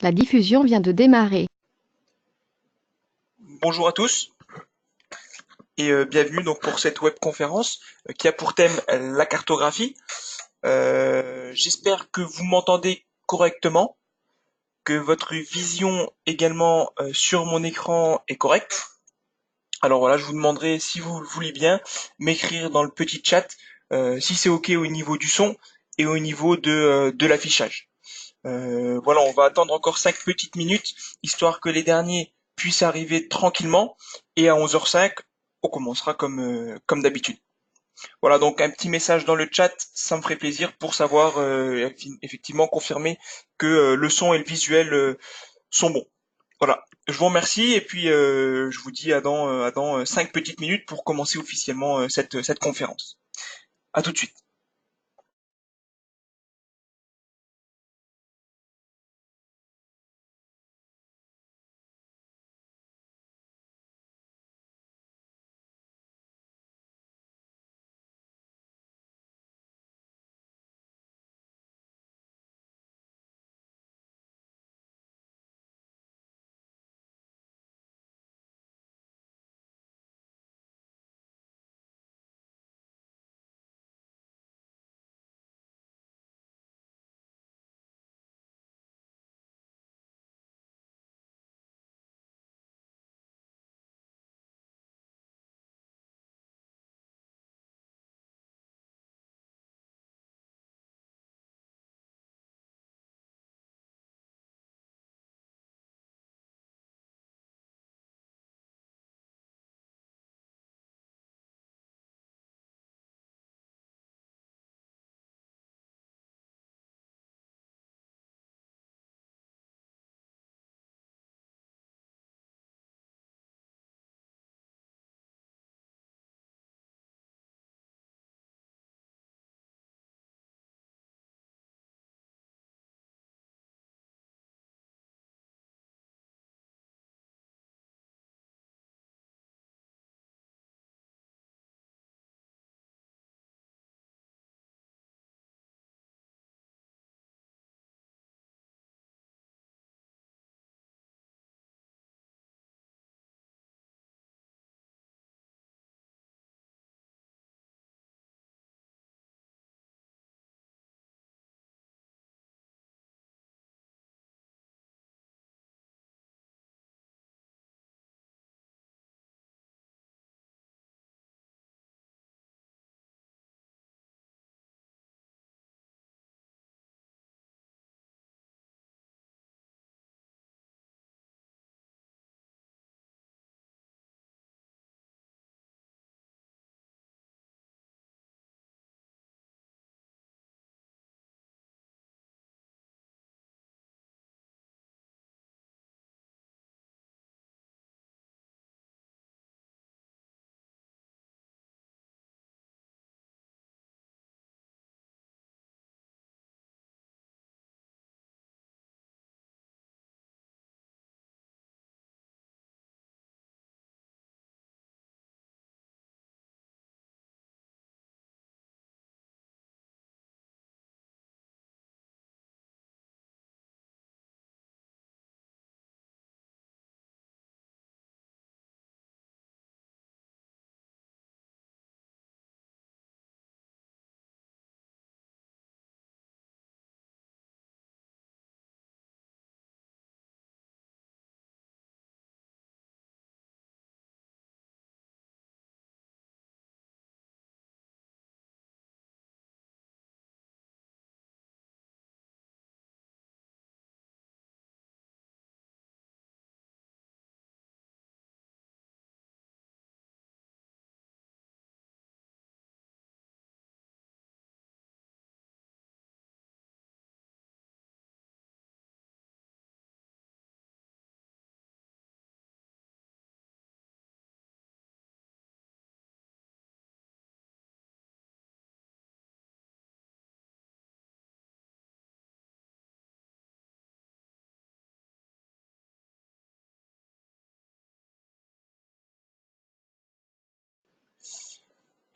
La diffusion vient de démarrer. Bonjour à tous et bienvenue donc pour cette webconférence qui a pour thème la cartographie. J'espère que vous m'entendez correctement, que votre vision également sur mon écran est correcte. Alors voilà, je vous demanderai si vous le voulez bien m'écrire dans le petit chat si c'est OK au niveau du son et au niveau de l'affichage. Voilà, on va attendre encore 5 petites minutes, histoire que les derniers puissent arriver tranquillement. Et à 11h05, on commencera comme d'habitude. Voilà, donc un petit message dans le chat, ça me ferait plaisir pour savoir effectivement confirmer que le son et le visuel sont bons. Voilà, je vous remercie et puis je vous dis à dans 5 petites minutes pour commencer officiellement cette conférence. À tout de suite.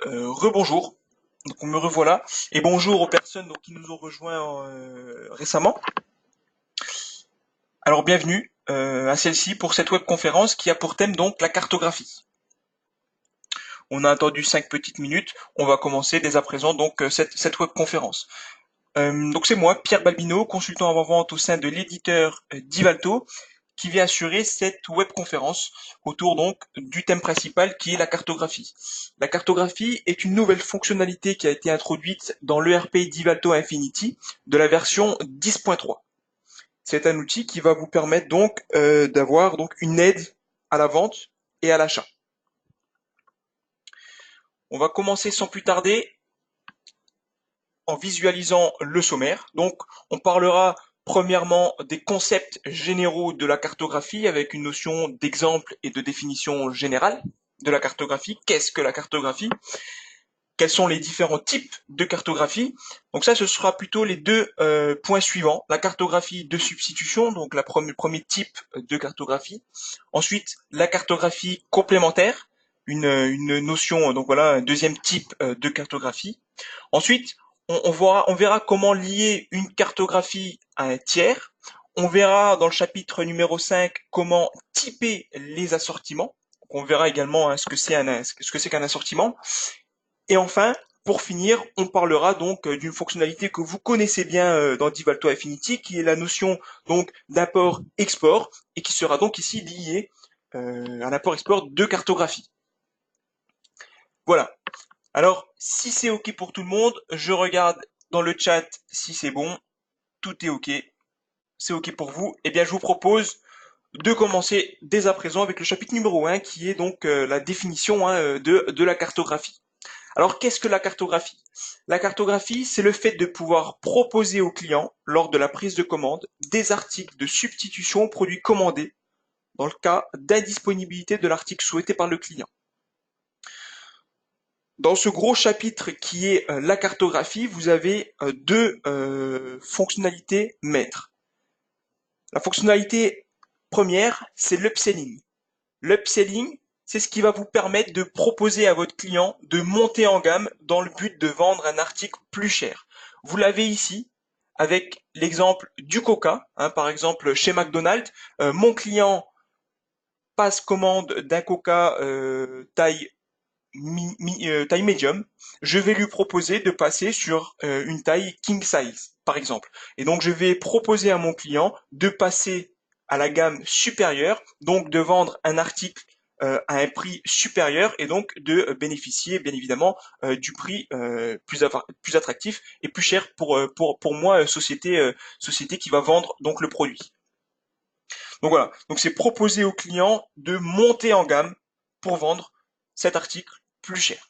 Rebonjour. Donc me revoilà. Et bonjour aux personnes donc, qui nous ont rejoints récemment. Alors bienvenue à celle-ci pour cette webconférence qui a pour thème donc la cartographie. On a attendu 5 petites minutes, on va commencer dès à présent donc cette webconférence. Donc c'est moi, Pierre Balbino, consultant avant-vente au sein de l'éditeur Divalto, qui vient assurer cette webconférence autour donc du thème principal qui est la cartographie. La cartographie est une nouvelle fonctionnalité qui a été introduite dans l'ERP Divalto Infinity de la version 10.3. C'est un outil qui va vous permettre donc d'avoir donc une aide à la vente et à l'achat. On va commencer sans plus tarder en visualisant le sommaire. Donc, on parlera premièrement des concepts généraux de la cartographie avec une notion d'exemple et de définition générale de la cartographie. Qu'est-ce que la cartographie? Quels sont les différents types de cartographie? Donc ça, ce sera plutôt les deux points suivants. La cartographie de substitution, donc le premier type de cartographie. Ensuite, la cartographie complémentaire, une notion, donc voilà, un deuxième type de cartographie. Ensuite, on verra comment lier une cartographie à un tiers. On verra dans le chapitre numéro 5 comment typer les assortiments. On verra également ce que c'est qu'un assortiment. Et enfin, pour finir, on parlera donc d'une fonctionnalité que vous connaissez bien dans Divalto Affinity, qui est la notion donc d'import-export, et qui sera donc ici liée à l'import-export de cartographie. Voilà. Alors, si c'est OK pour tout le monde, je regarde dans le chat si c'est bon. Tout est OK. C'est OK pour vous. Eh bien, je vous propose de commencer dès à présent avec le chapitre numéro 1, qui est donc la définition de la cartographie. Alors, qu'est-ce que la cartographie? La cartographie, c'est le fait de pouvoir proposer au client, lors de la prise de commande, des articles de substitution aux produits commandés, dans le cas d'indisponibilité de l'article souhaité par le client. Dans ce gros chapitre qui est la cartographie, vous avez deux fonctionnalités maîtres. La fonctionnalité première, c'est l'upselling. L'upselling, c'est ce qui va vous permettre de proposer à votre client de monter en gamme dans le but de vendre un article plus cher. Vous l'avez ici avec l'exemple du Coca, par exemple chez McDonald's. Mon client passe commande d'un Coca taille médium. Je vais lui proposer de passer sur une taille king size, par exemple. Et donc je vais proposer à mon client de passer à la gamme supérieure, donc de vendre un article à un prix supérieur et donc de bénéficier bien évidemment du prix plus attractif et plus cher pour moi, société qui va vendre donc le produit. Donc voilà, donc c'est proposer au client de monter en gamme pour vendre cet article plus cher.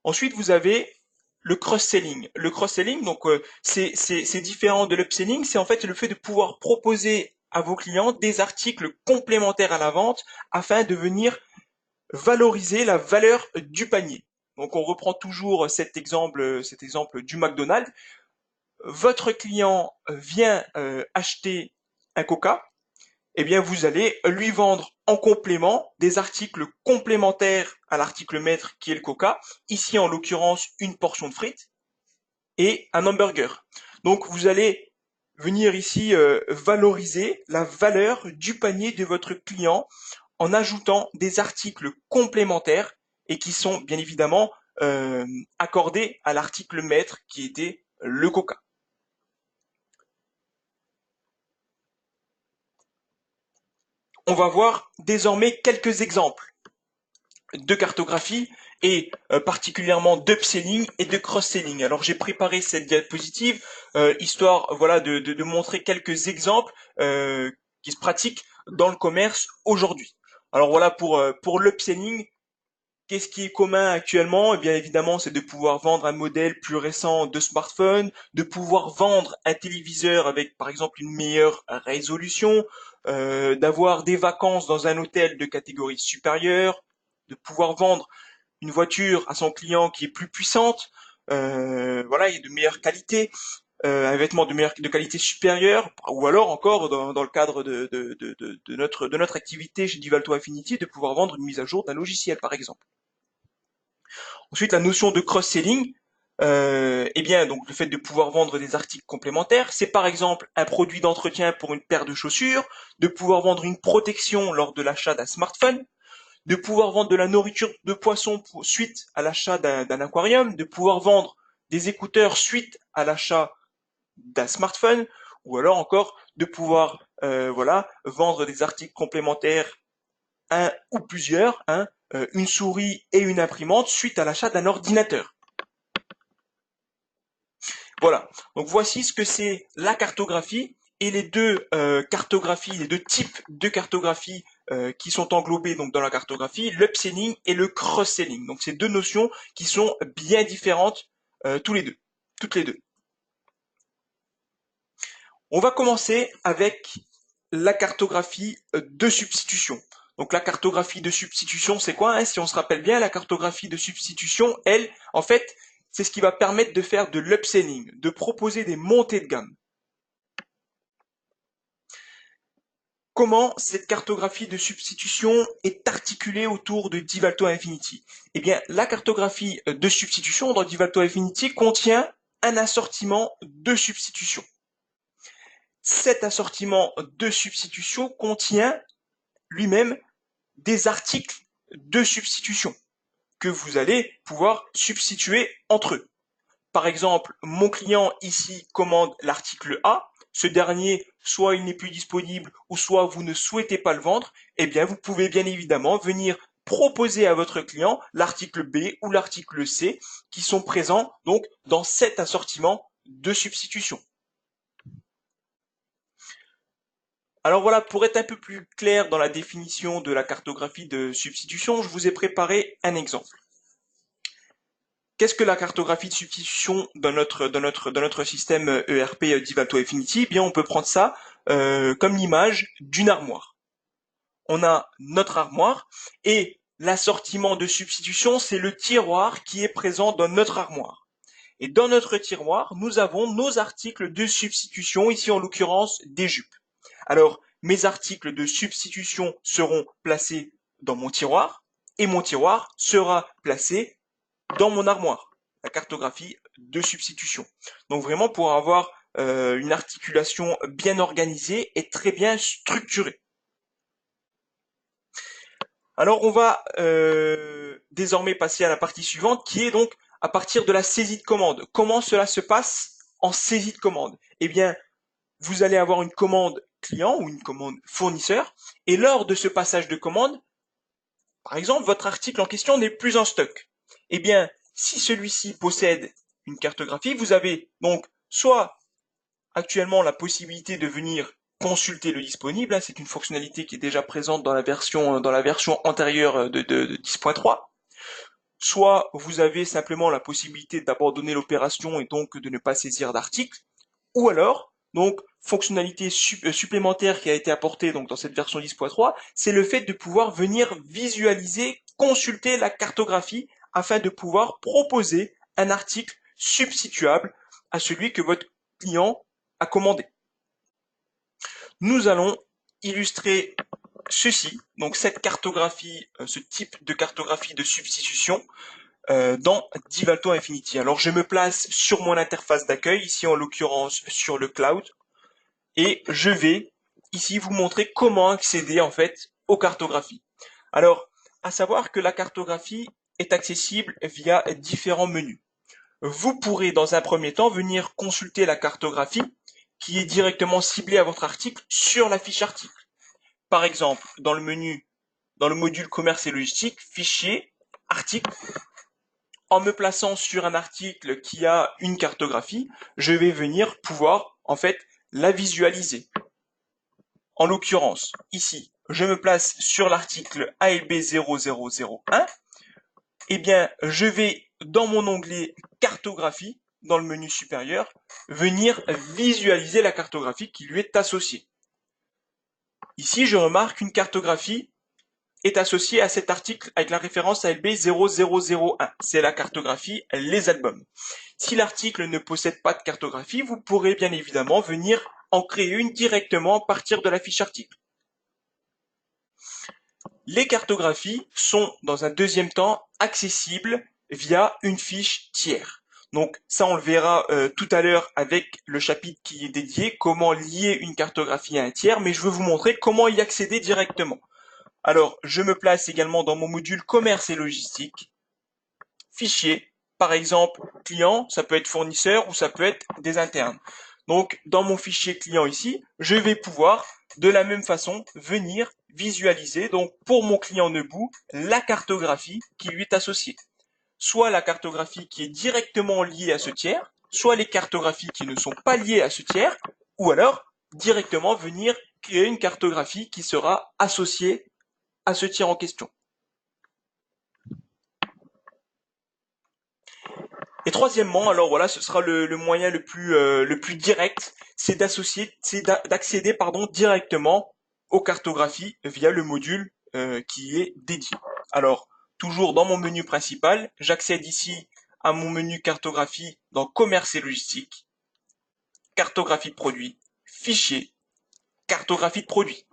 Ensuite, vous avez le cross-selling. Le cross-selling, donc c'est différent de l'upselling, c'est en fait le fait de pouvoir proposer à vos clients des articles complémentaires à la vente afin de venir valoriser la valeur du panier. Donc on reprend toujours cet exemple du McDonald's. Votre client vient acheter un Coca, eh bien vous allez lui vendre en complément des articles complémentaires à l'article maître qui est le Coca, ici en l'occurrence une portion de frites et un hamburger. Donc vous allez venir ici valoriser la valeur du panier de votre client en ajoutant des articles complémentaires et qui sont bien évidemment accordés à l'article maître qui était le Coca. On va voir désormais quelques exemples de cartographie et particulièrement d'upselling et de cross-selling. Alors j'ai préparé cette diapositive histoire voilà de montrer quelques exemples qui se pratiquent dans le commerce aujourd'hui. Alors voilà pour l'upselling. Qu'est-ce qui est commun actuellement? Eh bien évidemment, c'est de pouvoir vendre un modèle plus récent de smartphone, de pouvoir vendre un téléviseur avec par exemple une meilleure résolution, d'avoir des vacances dans un hôtel de catégorie supérieure, de pouvoir vendre une voiture à son client qui est plus puissante, voilà, et de meilleure qualité, un vêtement de qualité supérieure, ou alors encore dans le cadre de notre activité chez Divalto Affinity, de pouvoir vendre une mise à jour d'un logiciel par exemple. Ensuite, la notion de cross-selling, Eh bien, donc le fait de pouvoir vendre des articles complémentaires, c'est par exemple un produit d'entretien pour une paire de chaussures, de pouvoir vendre une protection lors de l'achat d'un smartphone, de pouvoir vendre de la nourriture de poisson suite à l'achat d'un aquarium, de pouvoir vendre des écouteurs suite à l'achat d'un smartphone, ou alors encore de pouvoir voilà vendre des articles complémentaires, un ou plusieurs, hein, une souris et une imprimante suite à l'achat d'un ordinateur. Voilà. Donc voici ce que c'est la cartographie et les deux cartographies, les deux types de cartographie qui sont englobés donc dans la cartographie, l'upselling et le cross-selling. Donc c'est deux notions qui sont bien différentes tous les deux, toutes les deux. On va commencer avec la cartographie de substitution. Donc la cartographie de substitution, c'est quoi, hein? Si on se rappelle bien, la cartographie de substitution, elle, en fait, c'est ce qui va permettre de faire de l'upselling, de proposer des montées de gamme. Comment cette cartographie de substitution est articulée autour de Divalto Infinity? Eh bien, la cartographie de substitution dans Divalto Infinity contient un assortiment de substitution. Cet assortiment de substitution contient lui-même des articles de substitution que vous allez pouvoir substituer entre eux. Par exemple, mon client ici commande l'article A, ce dernier, soit il n'est plus disponible, ou soit vous ne souhaitez pas le vendre, eh bien vous pouvez bien évidemment venir proposer à votre client l'article B ou l'article C qui sont présents donc dans cet assortiment de substitution. Alors voilà, pour être un peu plus clair dans la définition de la cartographie de substitution, je vous ai préparé un exemple. Qu'est-ce que la cartographie de substitution dans notre système ERP Divalto Infinity? Eh bien, on peut prendre ça comme l'image d'une armoire. On a notre armoire et l'assortiment de substitution, c'est le tiroir qui est présent dans notre armoire. Et dans notre tiroir, nous avons nos articles de substitution, ici en l'occurrence des jupes. Alors, mes articles de substitution seront placés dans mon tiroir et mon tiroir sera placé dans mon armoire, la cartographie de substitution. Donc vraiment pour avoir une articulation bien organisée et très bien structurée. Alors on va désormais passer à la partie suivante qui est donc à partir de la saisie de commande. Comment cela se passe en saisie de commande? Eh bien, vous allez avoir une commande client ou une commande fournisseur et lors de ce passage de commande, par exemple, votre article en question n'est plus en stock. Eh bien, si celui-ci possède une cartographie, vous avez donc soit actuellement la possibilité de venir consulter le disponible, hein, c'est une fonctionnalité qui est déjà présente dans la version antérieure de 10.3, soit vous avez simplement la possibilité d'abandonner l'opération et donc de ne pas saisir d'article, ou alors, donc, fonctionnalité supplémentaire qui a été apportée donc dans cette version 10.3, c'est le fait de pouvoir venir visualiser, consulter la cartographie afin de pouvoir proposer un article substituable à celui que votre client a commandé. Nous allons illustrer ceci, donc cette cartographie, ce type de cartographie de substitution dans Divalto Infinity. Alors je me place sur mon interface d'accueil, ici en l'occurrence sur le cloud, et je vais ici vous montrer comment accéder en fait aux cartographies. Alors, à savoir que la cartographie est accessible via différents menus. Vous pourrez dans un premier temps venir consulter la cartographie qui est directement ciblée à votre article sur la fiche article. Par exemple, dans le module commerce et logistique, fichier, article, en me plaçant sur un article qui a une cartographie, je vais venir pouvoir en fait la visualiser. En l'occurrence, ici, je me place sur l'article ALB 0001. Eh bien, je vais dans mon onglet cartographie, dans le menu supérieur, venir visualiser la cartographie qui lui est associée. Ici, je remarque qu'une cartographie est associée à cet article avec la référence ALB 0001. C'est la cartographie Les albums. Si l'article ne possède pas de cartographie, vous pourrez bien évidemment venir en créer une directement à partir de la fiche article. Les cartographies sont, dans un deuxième temps, accessibles via une fiche tiers. Donc ça, on le verra tout à l'heure avec le chapitre qui est dédié, comment lier une cartographie à un tiers, mais je veux vous montrer comment y accéder directement. Alors, je me place également dans mon module commerce et logistique, fichier, par exemple client, ça peut être fournisseur ou ça peut être des internes. Donc, dans mon fichier client ici, je vais pouvoir de la même façon venir visualiser, donc pour mon client Neubou, la cartographie qui lui est associée. Soit la cartographie qui est directement liée à ce tiers, soit les cartographies qui ne sont pas liées à ce tiers, ou alors directement venir créer une cartographie qui sera associée à ce tiers en question. Et troisièmement, alors voilà, ce sera le moyen le plus direct, c'est d'accéder directement aux cartographies via le module qui est dédié. Alors, toujours dans mon menu principal, j'accède ici à mon menu cartographie dans commerce et logistique, cartographie de produits, fichier, cartographie de produits.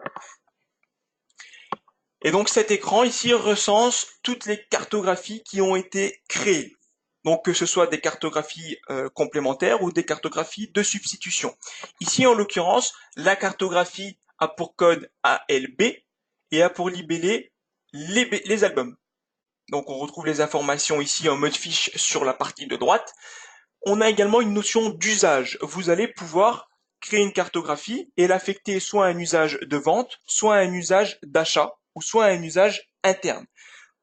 Et donc cet écran ici recense toutes les cartographies qui ont été créées. Donc que ce soit des cartographies complémentaires ou des cartographies de substitution. Ici en l'occurrence, la cartographie a pour code ALB et a pour libellé les albums. Donc on retrouve les informations ici en mode fiche sur la partie de droite. On a également une notion d'usage. Vous allez pouvoir créer une cartographie et l'affecter soit à un usage de vente, soit à un usage d'achat, ou soit à un usage interne.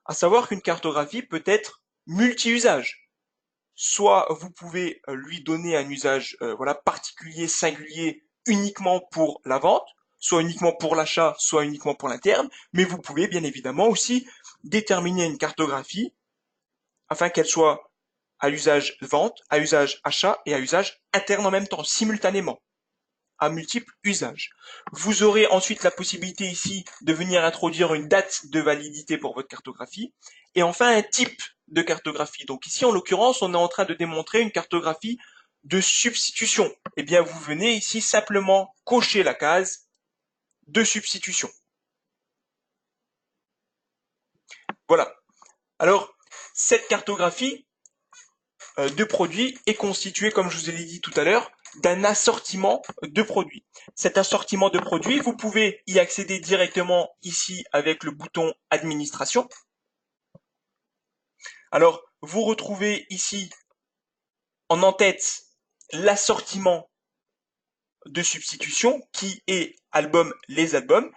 À savoir qu'une cartographie peut être multi-usage. Soit vous pouvez lui donner un usage particulier, singulier, uniquement pour la vente, soit uniquement pour l'achat, soit uniquement pour l'interne, mais vous pouvez bien évidemment aussi déterminer une cartographie afin qu'elle soit à usage vente, à usage achat et à usage interne en même temps, simultanément, à multiples usages. Vous aurez ensuite la possibilité ici de venir introduire une date de validité pour votre cartographie et enfin un type de cartographie. Donc ici, en l'occurrence, on est en train de démontrer une cartographie de substitution. Eh bien, vous venez ici simplement cocher la case de substitution. Voilà. Alors, cette cartographie de produits est constituée, comme je vous l'ai dit tout à l'heure, d'un assortiment de produits. Cet assortiment de produits, vous pouvez y accéder directement ici avec le bouton Administration. Alors, vous retrouvez ici en en-tête l'assortiment de substitution qui est album, les albums,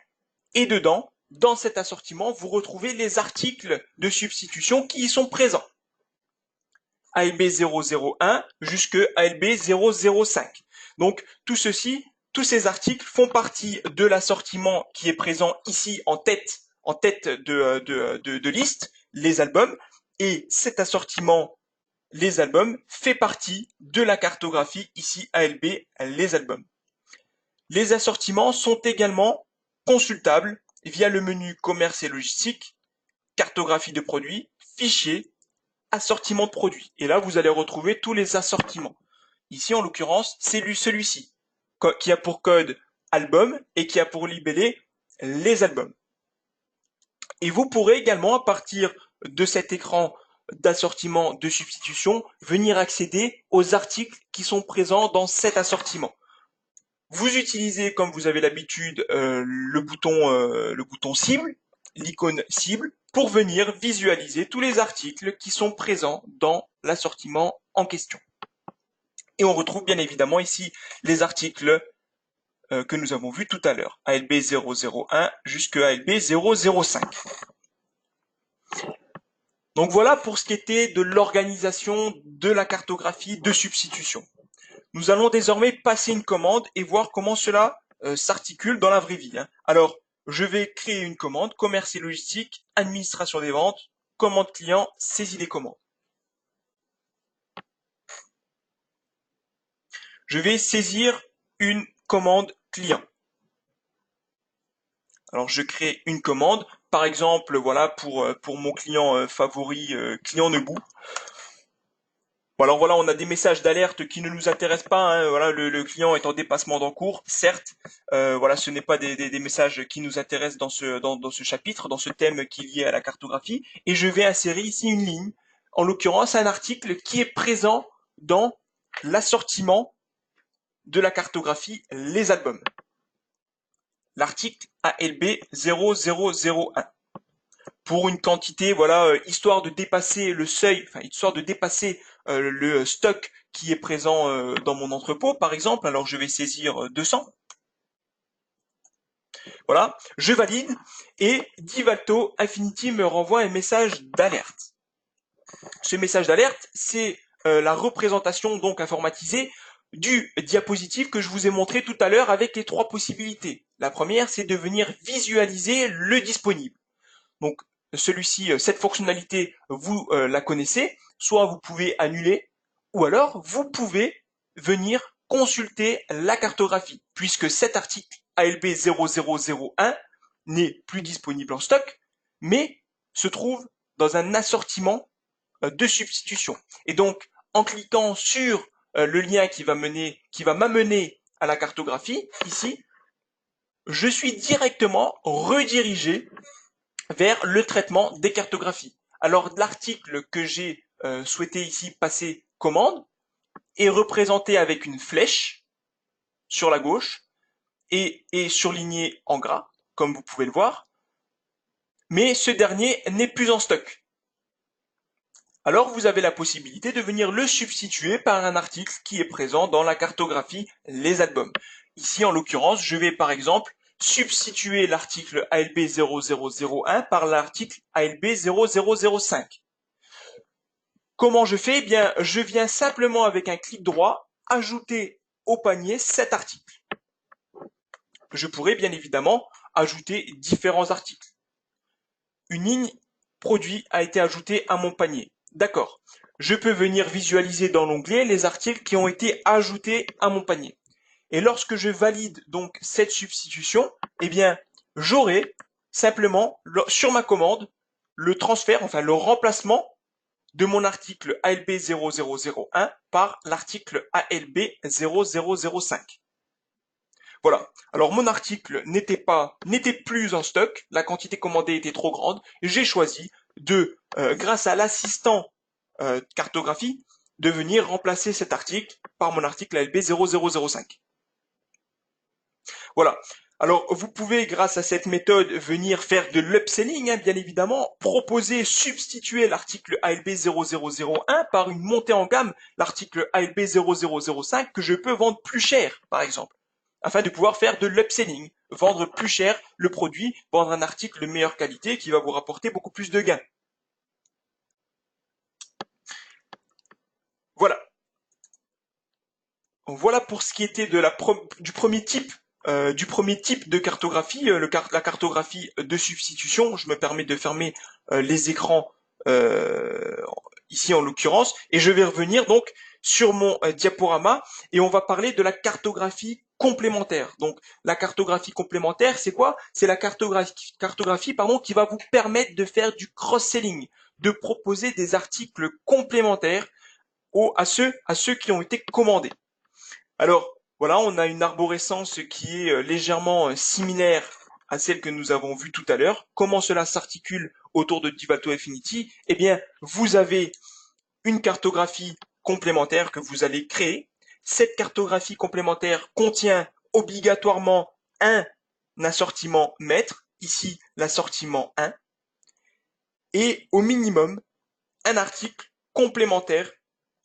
et dedans, dans cet assortiment, vous retrouvez les articles de substitution qui y sont présents. ALB 001 jusque ALB 005. Donc tout ceci, tous ces articles font partie de l'assortiment qui est présent ici en tête de liste, les albums, et cet assortiment, les albums, fait partie de la cartographie ici ALB, les albums. Les assortiments sont également consultables via le menu commerce et logistique, cartographie de produits, fichiers, assortiment de produits. Et là, vous allez retrouver tous les assortiments. Ici, en l'occurrence, c'est celui-ci, qui a pour code album et qui a pour libellé les albums. Et vous pourrez également, à partir de cet écran d'assortiment de substitution, venir accéder aux articles qui sont présents dans cet assortiment. Vous utilisez, comme vous avez l'habitude, le bouton cible, l'icône cible, pour venir visualiser tous les articles qui sont présents dans l'assortiment en question. Et on retrouve bien évidemment ici les articles que nous avons vus tout à l'heure, ALB 001 jusqu'à ALB 005. Donc voilà pour ce qui était de l'organisation de la cartographie de substitution. Nous allons désormais passer une commande et voir comment cela s'articule dans la vraie vie. Alors, je vais créer une commande, commerce et logistique, administration des ventes, commande client, saisie des commandes. Je vais saisir une commande client. Alors, je crée une commande, par exemple, voilà, pour mon client favori, client Neubou. Bon, alors voilà, on a des messages d'alerte qui ne nous intéressent pas. Voilà, le client est en dépassement d'encours, certes. Voilà, ce n'est pas des messages qui nous intéressent dans ce chapitre, dans ce thème qui est lié à la cartographie. Et je vais insérer ici une ligne, en l'occurrence un article qui est présent dans l'assortiment de la cartographie Les Albums. L'article ALB 0001. Pour une quantité, voilà, histoire de dépasser le seuil, enfin, histoire de dépasser le stock qui est présent dans mon entrepôt, par exemple, alors je vais saisir 200. Voilà, je valide et Divalto Infinity me renvoie un message d'alerte. Ce message d'alerte, c'est la représentation donc informatisée du diapositive que je vous ai montré tout à l'heure avec les trois possibilités. La première, c'est de venir visualiser le disponible. Donc celui-ci, cette fonctionnalité, vous la connaissez, soit vous pouvez annuler, ou alors vous pouvez venir consulter la cartographie, puisque cet article ALB 0001 n'est plus disponible en stock, mais se trouve dans un assortiment de substitution. Et donc, en cliquant sur le lien qui va m'amener à la cartographie, ici, je suis directement redirigé vers le traitement des cartographies. Alors, l'article que j'ai souhaité ici passer commande est représenté avec une flèche sur la gauche et est surligné en gras, comme vous pouvez le voir, mais ce dernier n'est plus en stock. Alors vous avez la possibilité de venir le substituer par un article qui est présent dans la cartographie Les Albums. Ici, en l'occurrence, je vais par exemple substituer l'article ALB 0001 par l'article ALB 0005. Comment je fais? Eh bien, je viens simplement avec un clic droit ajouter au panier cet article. Je pourrais bien évidemment ajouter différents articles. Une ligne produit a été ajoutée à mon panier. D'accord. Je peux venir visualiser dans l'onglet les articles qui ont été ajoutés à mon panier. Et lorsque je valide donc cette substitution, eh bien, j'aurai simplement sur ma commande le transfert, enfin le remplacement de mon article ALB 0001 par l'article ALB 0005. Voilà. Alors mon article n'était plus en stock, la quantité commandée était trop grande. J'ai choisi de, grâce à l'assistant cartographie, de venir remplacer cet article par mon article ALB 0005. Voilà. Alors, vous pouvez, grâce à cette méthode, venir faire de l'upselling, hein, bien évidemment, proposer, substituer l'article ALB 0001 par une montée en gamme, l'article ALB 0005, que je peux vendre plus cher, par exemple, afin de pouvoir faire de l'upselling, vendre plus cher le produit, vendre un article de meilleure qualité qui va vous rapporter beaucoup plus de gains. Voilà. Voilà pour ce qui était du premier type de cartographie, la cartographie de substitution. Je me permets de fermer les écrans euh, ici en l'occurrence, et je vais revenir donc sur mon diaporama et on va parler de la cartographie complémentaire. Donc la cartographie complémentaire, c'est quoi? C'est la cartographie pardon, qui va vous permettre de faire du cross-selling, de proposer des articles complémentaires à ceux qui ont été commandés. Alors, voilà, on a une arborescence qui est légèrement similaire à celle que nous avons vue tout à l'heure. Comment cela s'articule autour de Divalto Infinity? Eh bien, vous avez une cartographie complémentaire que vous allez créer. Cette cartographie complémentaire contient obligatoirement un assortiment maître, ici l'assortiment 1, et au minimum un article complémentaire,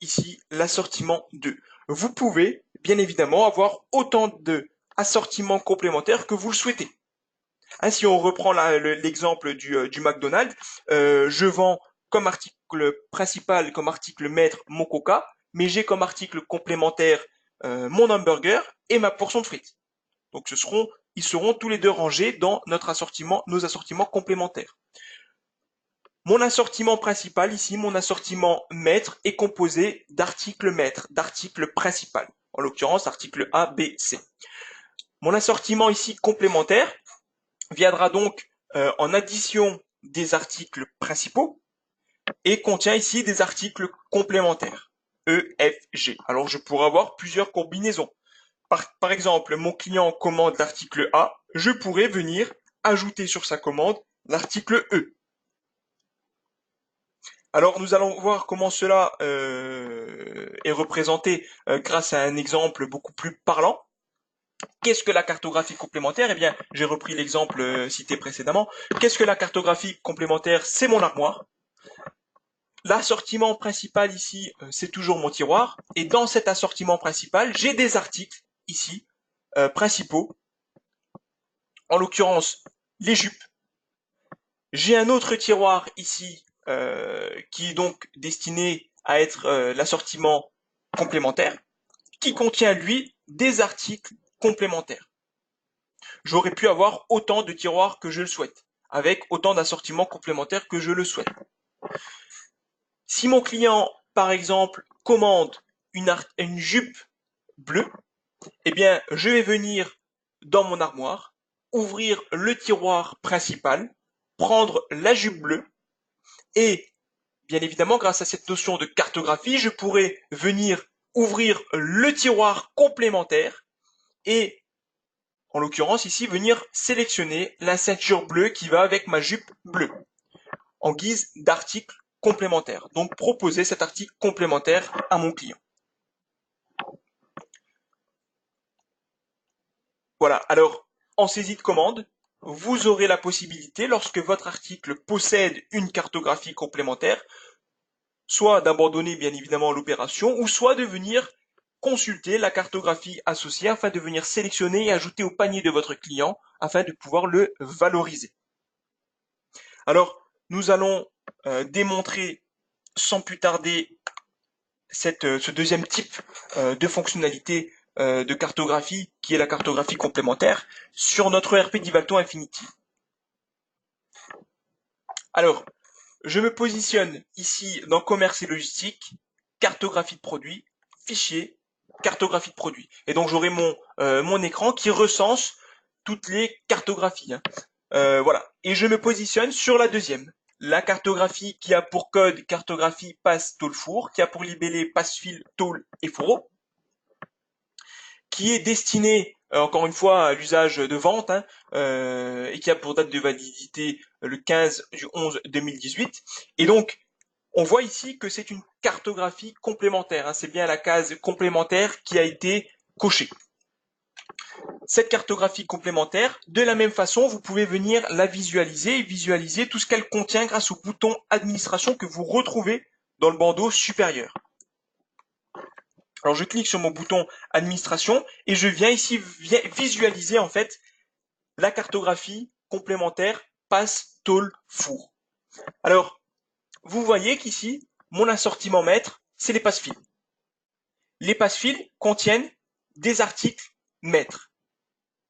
ici l'assortiment 2. Vous pouvez bien évidemment avoir autant de assortiments complémentaires que vous le souhaitez. Hein, si on reprend l'exemple du McDonald's, je vends comme article principal, comme article maître mon Coca, mais j'ai comme article complémentaire mon hamburger et ma portion de frites. Donc ils seront tous les deux rangés dans nos assortiments complémentaires. Mon assortiment principal ici, mon assortiment maître est composé d'articles maîtres, d'articles principal. En l'occurrence, article A, B, C. Mon assortiment ici complémentaire viendra donc en addition des articles principaux et contient ici des articles complémentaires. E, F, G. Alors je pourrais avoir plusieurs combinaisons. Par exemple, mon client commande l'article A, je pourrais venir ajouter sur sa commande l'article E. Alors nous allons voir comment cela est représenté grâce à un exemple beaucoup plus parlant. Qu'est-ce que la cartographie complémentaire? Eh bien, j'ai repris l'exemple cité précédemment. Qu'est-ce que la cartographie complémentaire? C'est mon armoire. L'assortiment principal ici, c'est toujours mon tiroir. Et dans cet assortiment principal, j'ai des articles ici, principaux. En l'occurrence, les jupes. J'ai un autre tiroir ici, qui est donc destiné à être l'assortiment complémentaire, qui contient, lui, des articles complémentaires. J'aurais pu avoir autant de tiroirs que je le souhaite, avec autant d'assortiments complémentaires que je le souhaite. Si mon client, par exemple, commande une jupe bleue, eh bien, je vais venir dans mon armoire, ouvrir le tiroir principal, prendre la jupe bleue et, bien évidemment, grâce à cette notion de cartographie, je pourrais venir ouvrir le tiroir complémentaire et, en l'occurrence ici, venir sélectionner la ceinture bleue qui va avec ma jupe bleue en guise d'article complémentaire. Donc proposer cet article complémentaire à mon client. Voilà, alors en saisie de commande, vous aurez la possibilité, lorsque votre article possède une cartographie complémentaire, soit d'abandonner bien évidemment l'opération, ou soit de venir consulter la cartographie associée afin de venir sélectionner et ajouter au panier de votre client afin de pouvoir le valoriser. Alors, nous allons démontrer sans plus tarder ce deuxième type de fonctionnalité de cartographie qui est la cartographie complémentaire sur notre ERP d'Ivalto Infinity. Alors, je me positionne ici dans commerce et logistique, cartographie de produits, fichier, cartographie de produits. Et donc j'aurai mon écran qui recense toutes les cartographies. Voilà. Et je me positionne sur la deuxième. La cartographie qui a pour code cartographie passe tôle four, qui a pour libellé passe fil, tôle et fourreau, qui est destiné encore une fois à l'usage de vente et qui a pour date de validité le 15 du 11 2018. Et donc on voit ici que c'est une cartographie complémentaire. C'est bien la case complémentaire qui a été cochée. Cette cartographie complémentaire, de la même façon, vous pouvez venir la visualiser et visualiser tout ce qu'elle contient grâce au bouton administration que vous retrouvez dans le bandeau supérieur. Alors je clique sur mon bouton administration et je viens ici visualiser en fait la cartographie complémentaire passe, tôle, four. Alors, vous voyez qu'ici, mon assortiment maître, c'est les passe-fils. Les passe-fils contiennent des articles maîtres.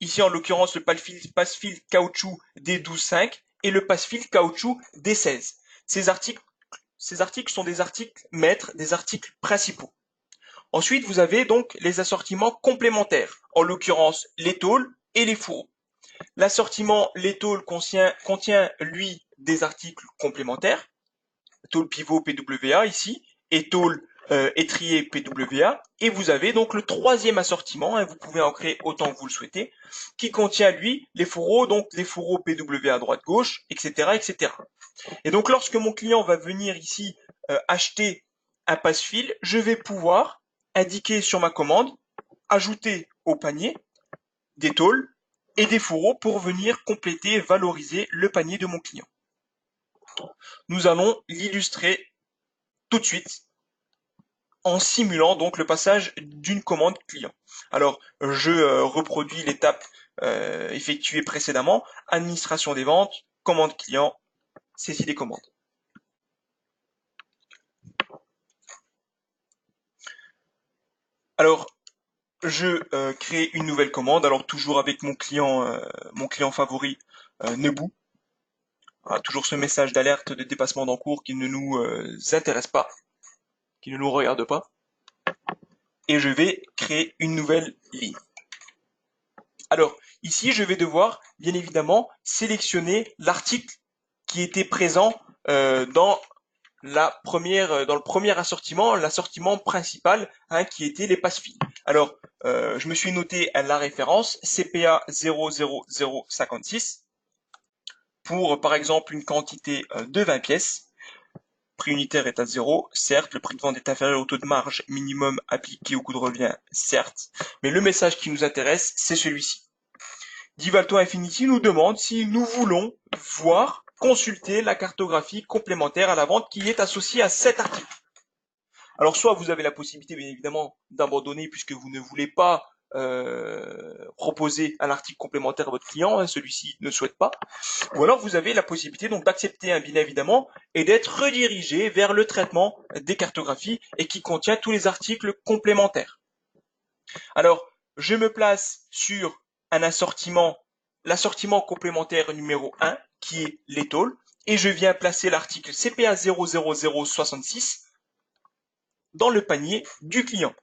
Ici, en l'occurrence, le passe-fil caoutchouc D12.5 et le passe-fil caoutchouc D16. Ces articles sont des articles maîtres, des articles principaux. Ensuite, vous avez donc les assortiments complémentaires, en l'occurrence les tôles et les fourreaux. L'assortiment les tôles contient, lui, des articles complémentaires, tôle pivot PWA ici, et tôle étrier PWA, et vous avez donc le troisième assortiment, vous pouvez en créer autant que vous le souhaitez, qui contient lui les fourreaux, donc les fourreaux PWA droite-gauche, etc., etc. Et donc lorsque mon client va venir ici acheter un passe-fil, je vais pouvoir indiquer sur ma commande, ajouter au panier des tôles et des fourreaux pour venir compléter et valoriser le panier de mon client. Nous allons l'illustrer tout de suite en simulant donc le passage d'une commande client. Alors, je reproduis l'étape effectuée précédemment, administration des ventes, commande client, saisie des commandes. Alors, je crée une nouvelle commande, alors toujours avec mon client favori, Nebou. Voilà, toujours ce message d'alerte de dépassement d'encours qui ne nous intéresse pas, qui ne nous regarde pas. Et je vais créer une nouvelle ligne. Alors, ici, je vais devoir, bien évidemment, sélectionner l'article qui était présent dans le premier assortiment, l'assortiment principal, qui était les passe-fils. Alors, je me suis noté la référence CPA 00056 pour, par exemple, une quantité de 20 pièces. prix unitaire est à 0, certes, le prix de vente est inférieur au taux de marge minimum appliqué au coût de revient, certes, mais le message qui nous intéresse, c'est celui-ci. Divalto Infinity nous demande si nous voulons voir, consulter la cartographie complémentaire à la vente qui est associée à cet article. Alors soit vous avez la possibilité bien évidemment d'abandonner puisque vous ne voulez pas proposer un article complémentaire à votre client, hein, celui-ci ne souhaite pas, ou alors vous avez la possibilité donc d'accepter bien évidemment et d'être redirigé vers le traitement des cartographies et qui contient tous les articles complémentaires. Alors je me place sur un assortiment, l'assortiment complémentaire numéro 1 qui est les tôles et je viens placer l'article CPA 00066 dans le panier du client.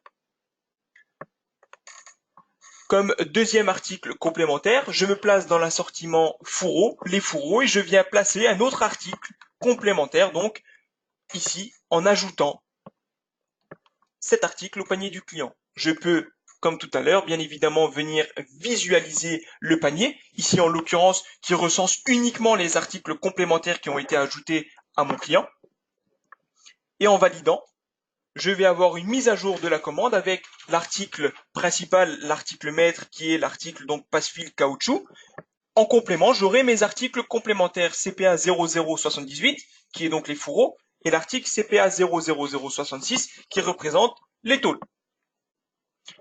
Comme deuxième article complémentaire, je me place dans l'assortiment fourreaux, les fourreaux, et je viens placer un autre article complémentaire, donc ici, en ajoutant cet article au panier du client. Je peux, comme tout à l'heure, bien évidemment, venir visualiser le panier, ici en l'occurrence, qui recense uniquement les articles complémentaires qui ont été ajoutés à mon client. Et en validant, je vais avoir une mise à jour de la commande avec l'article principal, l'article maître qui est l'article donc passe-fil caoutchouc. En complément, j'aurai mes articles complémentaires CPA 0078 qui est donc les fourreaux et l'article CPA 00066 qui représente les tôles.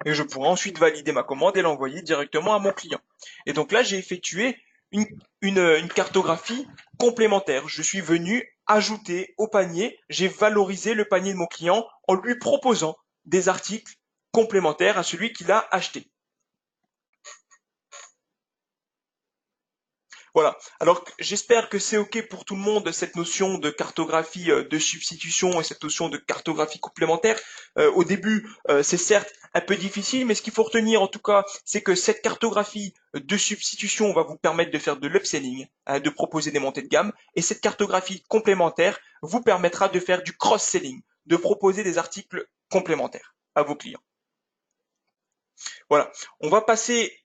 Et je pourrai ensuite valider ma commande et l'envoyer directement à mon client. Et donc là, j'ai effectué une cartographie complémentaire. Je suis venu ajouter au panier, j'ai valorisé le panier de mon client en lui proposant des articles complémentaires à celui qu'il a acheté. Voilà. Alors j'espère que c'est OK pour tout le monde cette notion de cartographie de substitution et cette notion de cartographie complémentaire. Au début, c'est certes un peu difficile, mais ce qu'il faut retenir en tout cas, c'est que cette cartographie de substitution va vous permettre de faire de l'upselling, hein, de proposer des montées de gamme, et cette cartographie complémentaire vous permettra de faire du cross-selling, de proposer des articles complémentaires à vos clients. Voilà. On va passer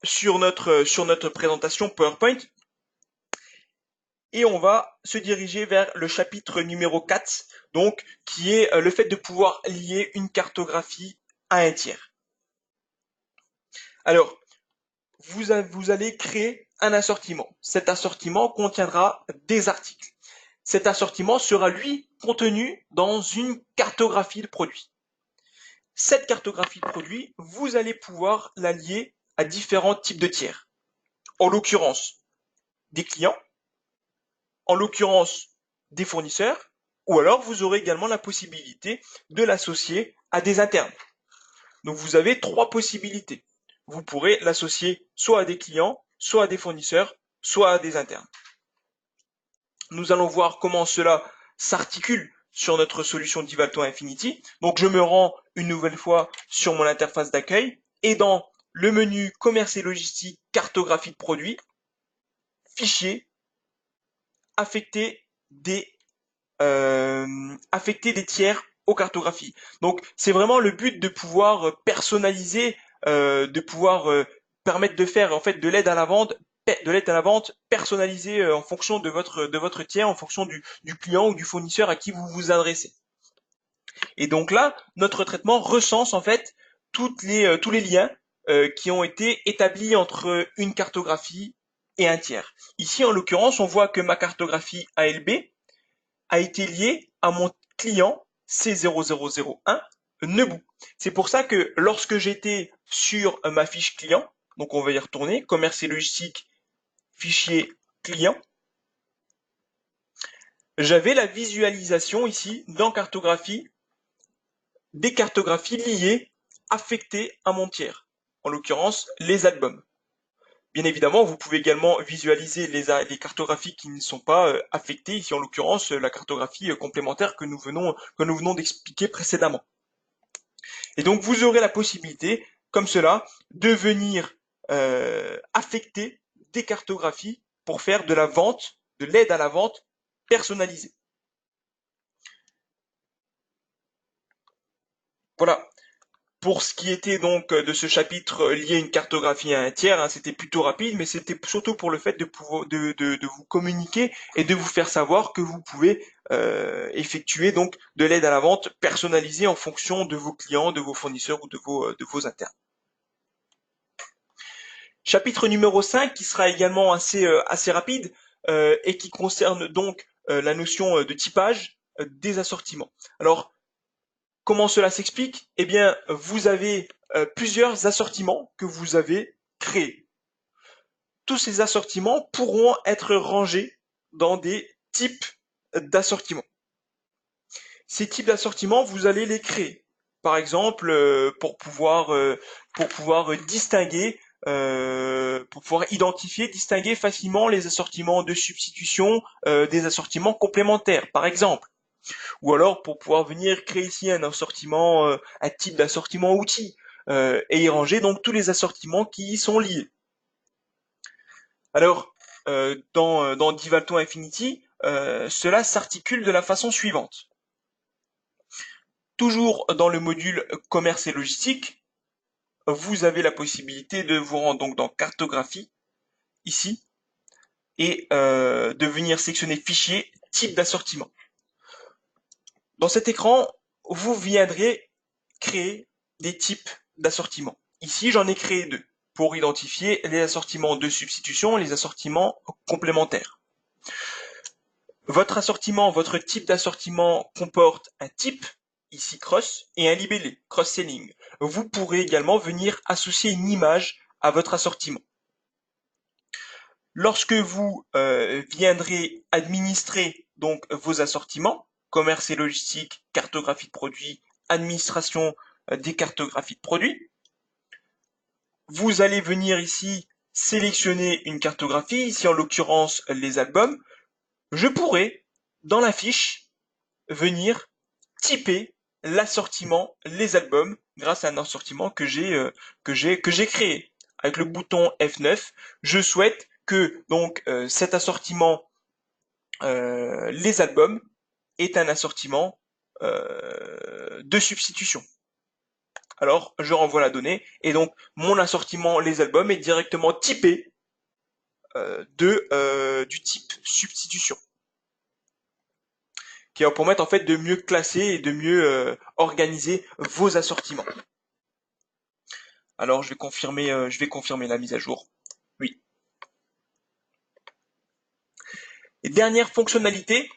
sur notre présentation PowerPoint et on va se diriger vers le chapitre numéro 4, donc qui est le fait de pouvoir lier une cartographie à un tiers. Alors, vous allez créer un assortiment. Cet assortiment contiendra des articles. Cet assortiment sera, lui, contenu dans une cartographie de produits. Cette cartographie de produits, vous allez pouvoir la lier à différents types de tiers. En l'occurrence, des clients, en l'occurrence des fournisseurs, ou alors vous aurez également la possibilité de l'associer à des internes. Donc vous avez trois possibilités. Vous pourrez l'associer soit à des clients, soit à des fournisseurs, soit à des internes. Nous allons voir comment cela s'articule sur notre solution Divalto Infinity. Donc je me rends une nouvelle fois sur mon interface d'accueil et dans le menu commerce et logistique, cartographie de produits, fichier, affecter des tiers aux cartographies. Donc c'est vraiment le but de pouvoir personnaliser, de pouvoir permettre de faire en fait de l'aide à la vente personnalisée en fonction de votre tiers, en fonction du client ou du fournisseur à qui vous vous adressez. Et donc là, notre traitement recense en fait tous les liens qui ont été établis entre une cartographie et un tiers. Ici, en l'occurrence, on voit que ma cartographie ALB a été liée à mon client C0001 Nebou. C'est pour ça que lorsque j'étais sur ma fiche client, donc on va y retourner, commerce et logistique, fichier client, j'avais la visualisation ici dans cartographie des cartographies liées, affectées à mon tiers, en l'occurrence les albums. Bien évidemment, vous pouvez également visualiser les cartographies qui ne sont pas affectées, ici en l'occurrence la cartographie complémentaire que nous venons d'expliquer précédemment. Et donc vous aurez la possibilité, comme cela, de venir affecter des cartographies pour faire de la vente, de l'aide à la vente personnalisée. Voilà. Pour ce qui était donc de ce chapitre lié à une cartographie à un tiers, hein, c'était plutôt rapide, mais c'était surtout pour le fait de pouvoir de vous communiquer et de vous faire savoir que vous pouvez effectuer donc de l'aide à la vente personnalisée en fonction de vos clients, de vos fournisseurs ou de vos internes. Chapitre numéro 5 qui sera également assez rapide et qui concerne donc la notion de typage des assortiments. Alors, comment cela s'explique? Eh bien, vous avez plusieurs assortiments que vous avez créés. Tous ces assortiments pourront être rangés dans des types d'assortiments. Ces types d'assortiments, vous allez les créer. Par exemple, pour pouvoir distinguer, pour pouvoir identifier, distinguer facilement les assortiments de substitution des assortiments complémentaires, par exemple. Ou alors pour pouvoir venir créer ici un assortiment, un type d'assortiment outil, et y ranger donc tous les assortiments qui y sont liés. Alors, dans Divalton Infinity, cela s'articule de la façon suivante. Toujours dans le module commerce et logistique, vous avez la possibilité de vous rendre donc dans cartographie, ici, et de venir sélectionner fichier, type d'assortiment. Dans cet écran, vous viendrez créer des types d'assortiments. Ici, j'en ai créé deux pour identifier les assortiments de substitution et les assortiments complémentaires. Votre assortiment, votre type d'assortiment comporte un type, ici cross, et un libellé, cross-selling. Vous pourrez également venir associer une image à votre assortiment. Lorsque vous viendrez administrer donc vos assortiments, commerce et logistique, cartographie de produits, administration des cartographies de produits, vous allez venir ici sélectionner une cartographie, ici en l'occurrence les albums. Je pourrais, dans la fiche, venir typer l'assortiment les albums grâce à un assortiment que j'ai créé. Avec le bouton F9, je souhaite que donc cet assortiment les albums est un assortiment de substitution. Alors je renvoie la donnée et donc mon assortiment les albums est directement typé du type substitution, qui va permettre en fait de mieux classer et de mieux organiser vos assortiments. Alors je vais confirmer la mise à jour. Oui. Et dernière fonctionnalité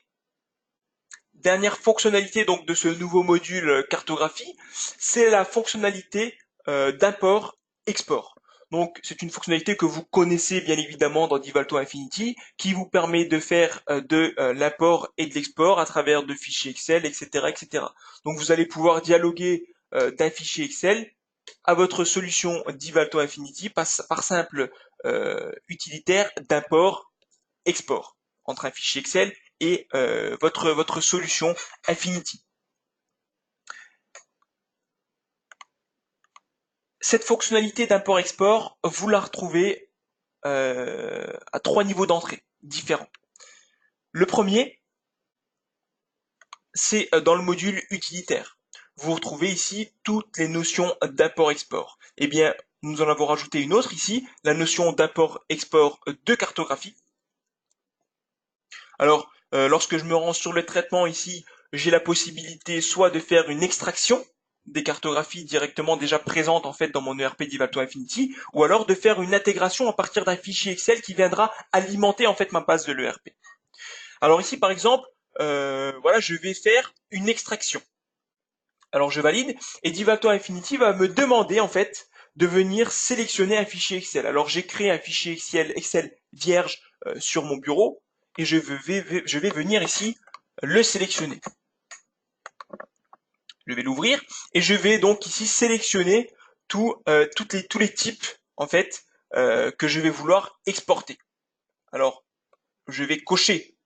donc de ce nouveau module cartographie, c'est la fonctionnalité d'import-export. Donc c'est une fonctionnalité que vous connaissez bien évidemment dans Divalto Infinity, qui vous permet de faire de l'import et de l'export à travers de fichiers Excel, etc., etc. Donc vous allez pouvoir dialoguer d'un fichier Excel à votre solution Divalto Infinity par simple utilitaire d'import-export entre un fichier Excel et votre solution Infinity. Cette fonctionnalité d'import-export, vous la retrouvez à 3 niveaux d'entrée différents. Le premier, c'est dans le module utilitaire. Vous retrouvez ici toutes les notions d'import-export. Eh bien, nous en avons rajouté une autre ici, la notion d'import-export de cartographie. Alors, lorsque je me rends sur le traitement ici, j'ai la possibilité soit de faire une extraction des cartographies directement déjà présentes en fait dans mon ERP Divalto Infinity, ou alors de faire une intégration à partir d'un fichier Excel qui viendra alimenter en fait ma base de l'ERP. Alors ici par exemple, voilà, je vais faire une extraction. Alors je valide et Divalto Infinity va me demander en fait de venir sélectionner un fichier Excel. Alors j'ai créé un fichier Excel vierge sur mon bureau et je vais venir ici le sélectionner. Je vais l'ouvrir et je vais donc ici sélectionner tous les types en fait que je vais vouloir exporter. Alors je vais cocher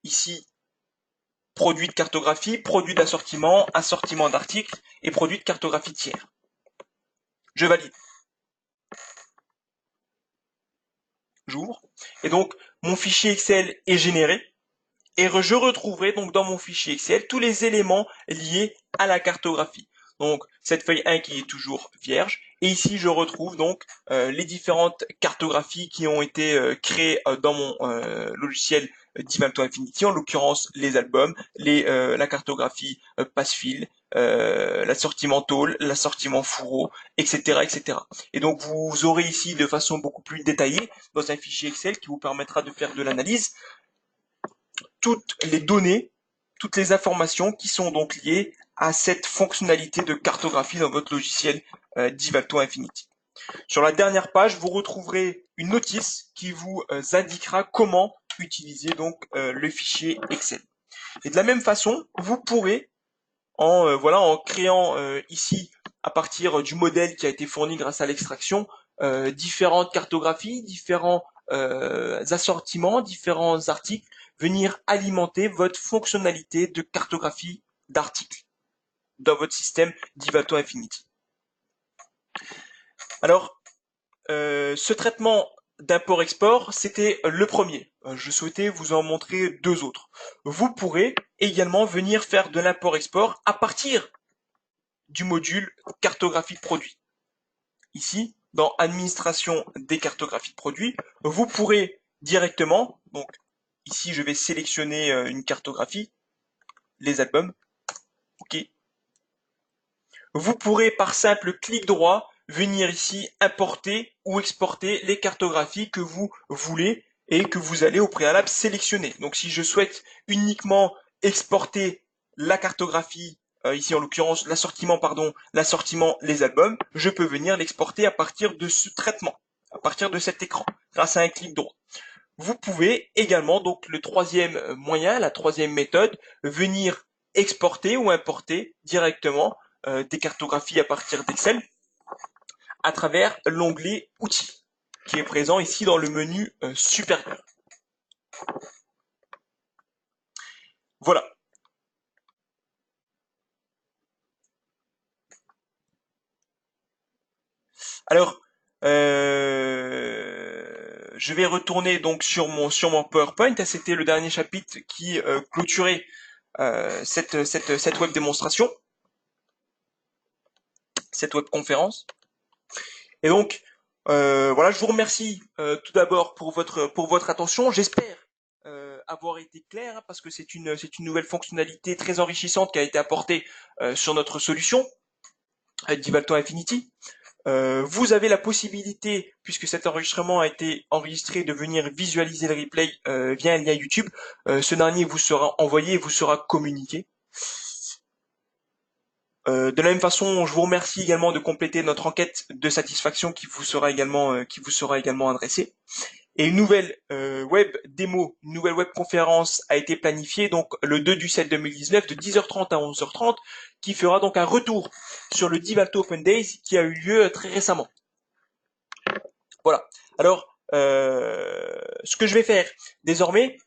ici produit de cartographie, produit d'assortiment, assortiment d'articles et produit de cartographie tiers. Je valide. J'ouvre. Et donc, mon fichier Excel est généré. Et je retrouverai donc dans mon fichier Excel tous les éléments liés à la cartographie. Donc cette feuille 1 qui est toujours vierge. Et ici, je retrouve donc les différentes cartographies qui ont été créées dans mon logiciel Divalto Infinity, en l'occurrence les albums, la cartographie passe-fil, l'assortiment tôle, l'assortiment fourreau, etc., etc. Et donc vous aurez ici de façon beaucoup plus détaillée dans un fichier Excel qui vous permettra de faire de l'analyse toutes les données, toutes les informations qui sont donc liées à cette fonctionnalité de cartographie dans votre logiciel Divalto Infinity. Sur la dernière page, vous retrouverez une notice qui vous indiquera comment utiliser donc le fichier Excel. Et de la même façon, vous pourrez en créant ici à partir du modèle qui a été fourni grâce à l'extraction différentes cartographies, différents assortiments, différents articles, venir alimenter votre fonctionnalité de cartographie d'articles dans votre système Divato Infinity. Alors, ce traitement d'import-export, c'était le premier. Je souhaitais vous en montrer deux autres. Vous pourrez également venir faire de l'import-export à partir du module cartographie de produits. Ici, dans administration des cartographies de produits, vous pourrez directement, donc ici je vais sélectionner une cartographie, les albums, ok. Vous pourrez par simple clic droit venir ici importer ou exporter les cartographies que vous voulez et que vous allez au préalable sélectionner. Donc si je souhaite uniquement exporter la cartographie, ici en l'occurrence l'assortiment les albums, je peux venir l'exporter à partir de ce traitement, à partir de cet écran, grâce à un clic droit. Vous pouvez également, donc le troisième moyen, la troisième méthode, venir exporter ou importer directement des cartographies à partir d'Excel à travers l'onglet Outils, qui est présent ici dans le menu supérieur. Voilà. Alors, je vais retourner donc sur mon PowerPoint. C'était le dernier chapitre qui clôturait cette web démonstration, cette web conférence. Et donc, voilà, je vous remercie tout d'abord pour votre attention. J'espère avoir été clair, hein, parce que c'est une nouvelle fonctionnalité très enrichissante qui a été apportée sur notre solution Divalto Infinity. Vous avez la possibilité, puisque cet enregistrement a été enregistré, de venir visualiser le replay via un lien YouTube. Ce dernier vous sera envoyé et vous sera communiqué. De la même façon, je vous remercie également de compléter notre enquête de satisfaction qui vous sera également adressée. Et une nouvelle web démo, une nouvelle web conférence a été planifiée donc le 2/7/2019 de 10h30 à 11h30, qui fera donc un retour sur le Divalto Open Days qui a eu lieu très récemment. Voilà. Alors, ce que je vais faire désormais,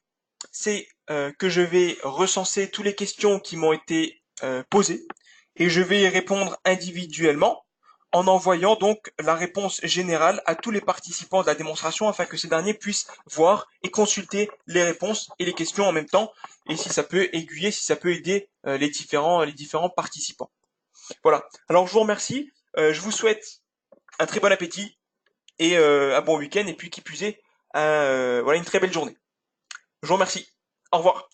c'est que je vais recenser toutes les questions qui m'ont été posées et je vais y répondre individuellement en envoyant donc la réponse générale à tous les participants de la démonstration afin que ces derniers puissent voir et consulter les réponses et les questions en même temps, et si ça peut aiguiller, si ça peut aider les différents participants. Voilà. Alors je vous remercie, je vous souhaite un très bon appétit et un bon week-end, et puis qui plus est, voilà, une très belle journée. Je vous remercie. Au revoir.